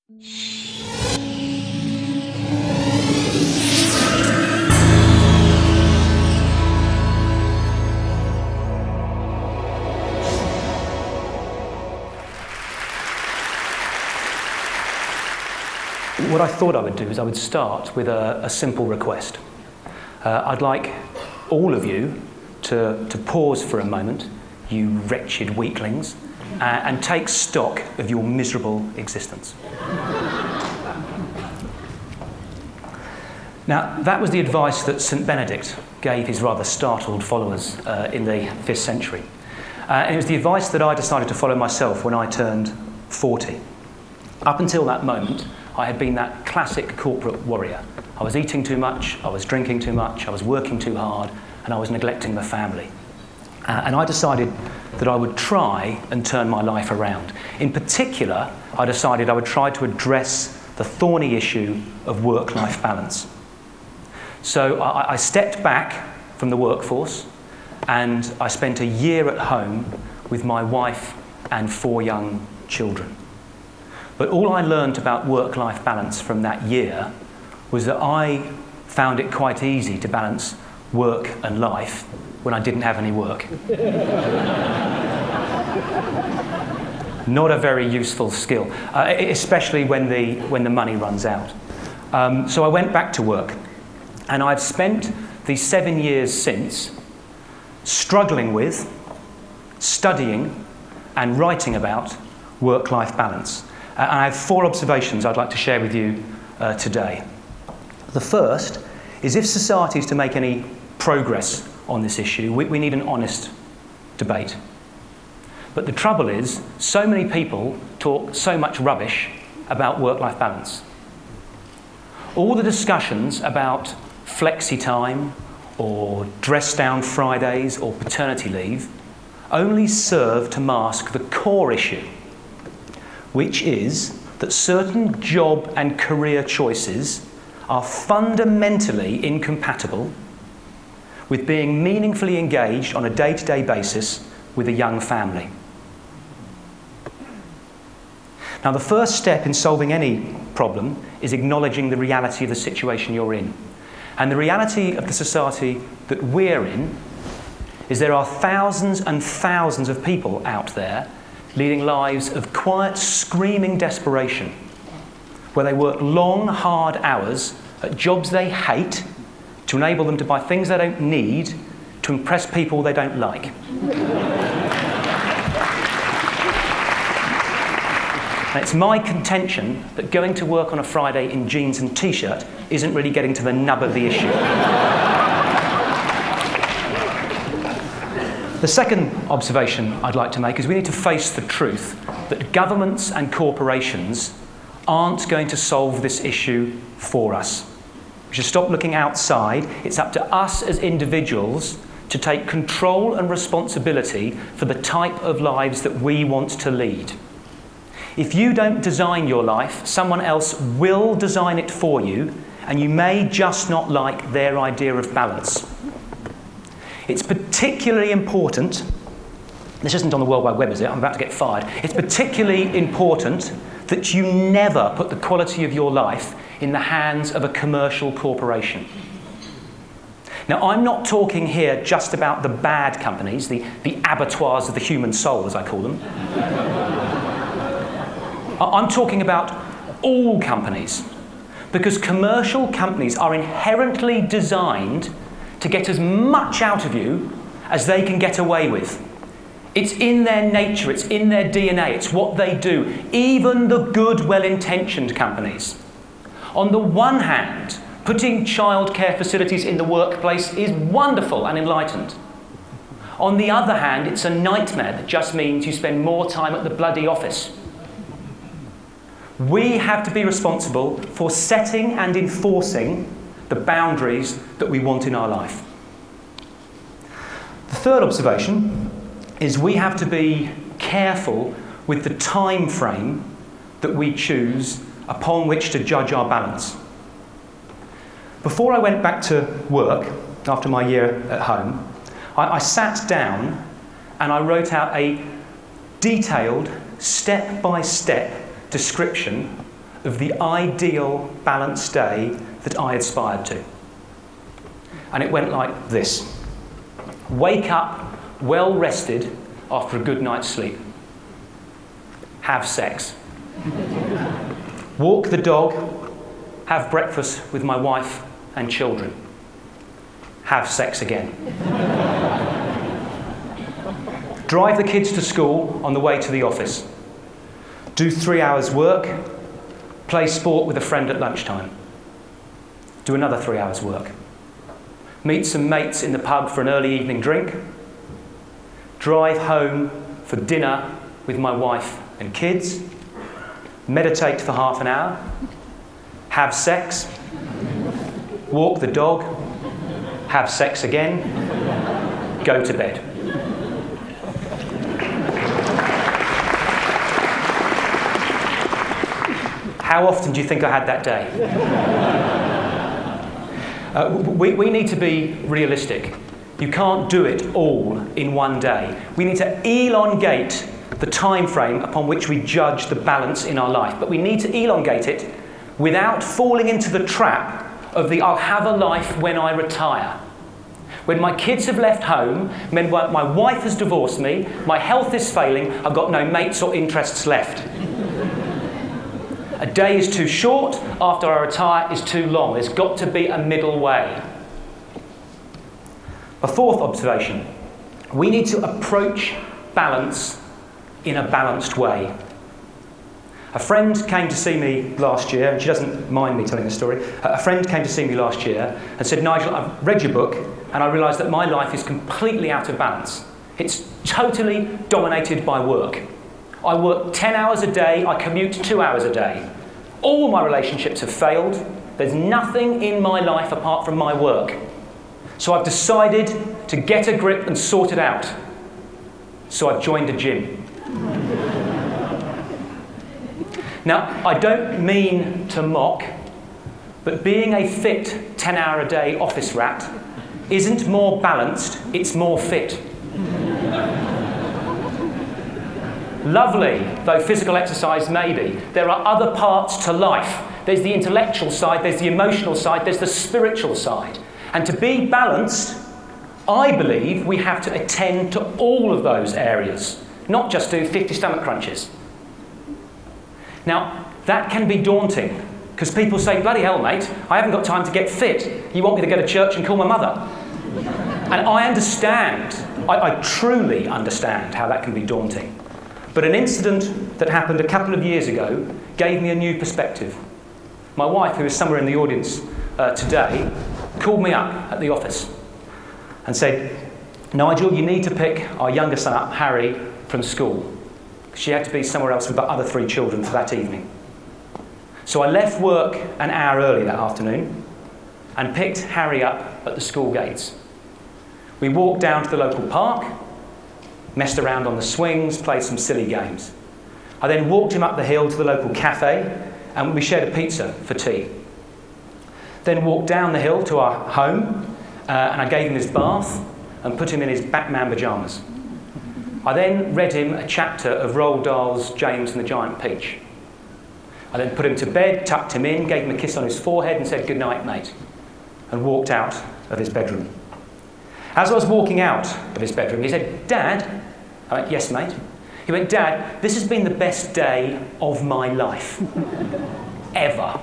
What I thought I would do is I would start with a simple request. I'd like all of you to pause for a moment, you wretched weaklings, and take stock of your miserable existence. Now, that was the advice that St. Benedict gave his rather startled followers in the 5th century. And it was the advice that I decided to follow myself when I turned 40. Up until that moment, I had been that classic corporate warrior. I was eating too much, I was drinking too much, I was working too hard, and I was neglecting the family. And I decided that I would try and turn my life around. In particular, I decided I would try to address the thorny issue of work-life balance. So I stepped back from the workforce, and I spent a year at home with my wife and 4 young children. But all I learned about work-life balance from that year was that I found it quite easy to balance work and life when I didn't have any work. Not a very useful skill, especially when the money runs out. So I went back to work, and I've spent these 7 years since struggling with, studying, and writing about work-life balance. And I have 4 observations I'd like to share with you today. The first is, if society is to make any progress on this issue, we need an honest debate. But the trouble is, so many people talk so much rubbish about work-life balance. All the discussions about flexi time, or dress-down Fridays, or paternity leave, only serve to mask the core issue, which is that certain job and career choices are fundamentally incompatible with being meaningfully engaged on a day-to-day basis with a young family. Now, the first step in solving any problem is acknowledging the reality of the situation you're in. And the reality of the society that we're in is there are thousands and thousands of people out there leading lives of quiet, screaming desperation, where they work long, hard hours at jobs they hate to enable them to buy things they don't need to impress people they don't like. And it's my contention that going to work on a Friday in jeans and t-shirt isn't really getting to the nub of the issue. The second observation I'd like to make is we need to face the truth that governments and corporations aren't going to solve this issue for us. We should stop looking outside. It's up to us as individuals to take control and responsibility for the type of lives that we want to lead. If you don't design your life, someone else will design it for you, and you may just not like their idea of balance. It's particularly important, this isn't on the World Wide Web, is it? I'm about to get fired. It's particularly important that you never put the quality of your life in the hands of a commercial corporation. Now, I'm not talking here just about the bad companies, the abattoirs of the human soul, as I call them. I'm talking about all companies, because commercial companies are inherently designed to get as much out of you as they can get away with. It's in their nature, it's in their DNA, it's what they do, even the good, well-intentioned companies. On the one hand, putting childcare facilities in the workplace is wonderful and enlightened. On the other hand, it's a nightmare that just means you spend more time at the bloody office. We have to be responsible for setting and enforcing the boundaries that we want in our life. The third observation is we have to be careful with the time frame that we choose upon which to judge our balance. Before I went back to work, after my year at home, I sat down and I wrote out a detailed, step-by-step description of the ideal balanced day that I aspired to. And it went like this. Wake up well rested after a good night's sleep. Have sex. Walk the dog. Have breakfast with my wife and children. Have sex again. Drive the kids to school on the way to the office. Do 3 hours work. Play sport with a friend at lunchtime. Do another 3 hours work. Meet some mates in the pub for an early evening drink. Drive home for dinner with my wife and kids. Meditate for half an hour. Have sex. Walk the dog. Have sex again. Go to bed. How often do you think I had that day? We need to be realistic. You can't do it all in one day. We need to elongate the time frame upon which we judge the balance in our life. But we need to elongate it without falling into the trap of the I'll have a life when I retire. When my kids have left home, when my wife has divorced me, my health is failing, I've got no mates or interests left. A day is too short, after I retire is too long. There's got to be a middle way. A fourth observation. We need to approach balance in a balanced way. A friend came to see me last year, and she doesn't mind me telling the story. A friend came to see me last year and said, Nigel, I've read your book and I realised that my life is completely out of balance. It's totally dominated by work. I work 10 hours a day, I commute 2 hours a day. All my relationships have failed. There's nothing in my life apart from my work. So I've decided to get a grip and sort it out. So I've joined a gym. Now, I don't mean to mock, but being a fit 10-hour-a-day office rat isn't more balanced, it's more fit. Lovely, though physical exercise may be, there are other parts to life. There's the intellectual side, there's the emotional side, there's the spiritual side. And to be balanced, I believe we have to attend to all of those areas, not just do 50 stomach crunches. Now, that can be daunting, because people say, bloody hell, mate, I haven't got time to get fit. You want me to go to church and call my mother? And I understand, I truly understand how that can be daunting. But an incident that happened a couple of years ago gave me a new perspective. My wife, who is somewhere in the audience today, called me up at the office and said, Nigel, you need to pick our younger son up, Harry, from school. She had to be somewhere else with the other 3 children for that evening. So I left work an hour early that afternoon and picked Harry up at the school gates. We walked down to the local park, messed around on the swings, played some silly games. I then walked him up the hill to the local cafe and we shared a pizza for tea. Then walked down the hill to our home and I gave him his bath and put him in his Batman pyjamas. I then read him a chapter of Roald Dahl's James and the Giant Peach. I then put him to bed, tucked him in, gave him a kiss on his forehead and said, good night, mate, and walked out of his bedroom. As I was walking out of his bedroom, he said, Dad? I went, yes, mate. He went, Dad, this has been the best day of my life. Ever.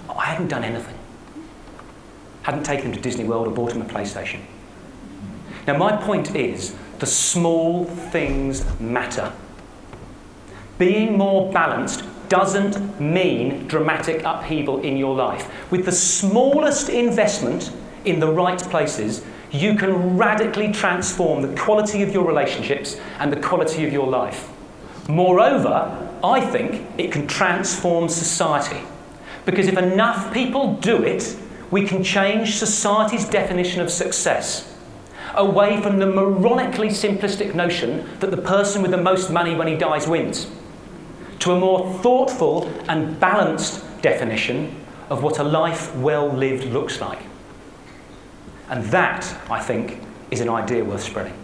I hadn't done anything. Hadn't taken him to Disney World or bought him a PlayStation. Now, my point is, the small things matter. Being more balanced doesn't mean dramatic upheaval in your life. With the smallest investment in the right places, you can radically transform the quality of your relationships and the quality of your life. Moreover, I think it can transform society. Because if enough people do it, we can change society's definition of success, away from the moronically simplistic notion that the person with the most money when he dies wins, to a more thoughtful and balanced definition of what a life well lived looks like. And that, I think, is an idea worth spreading.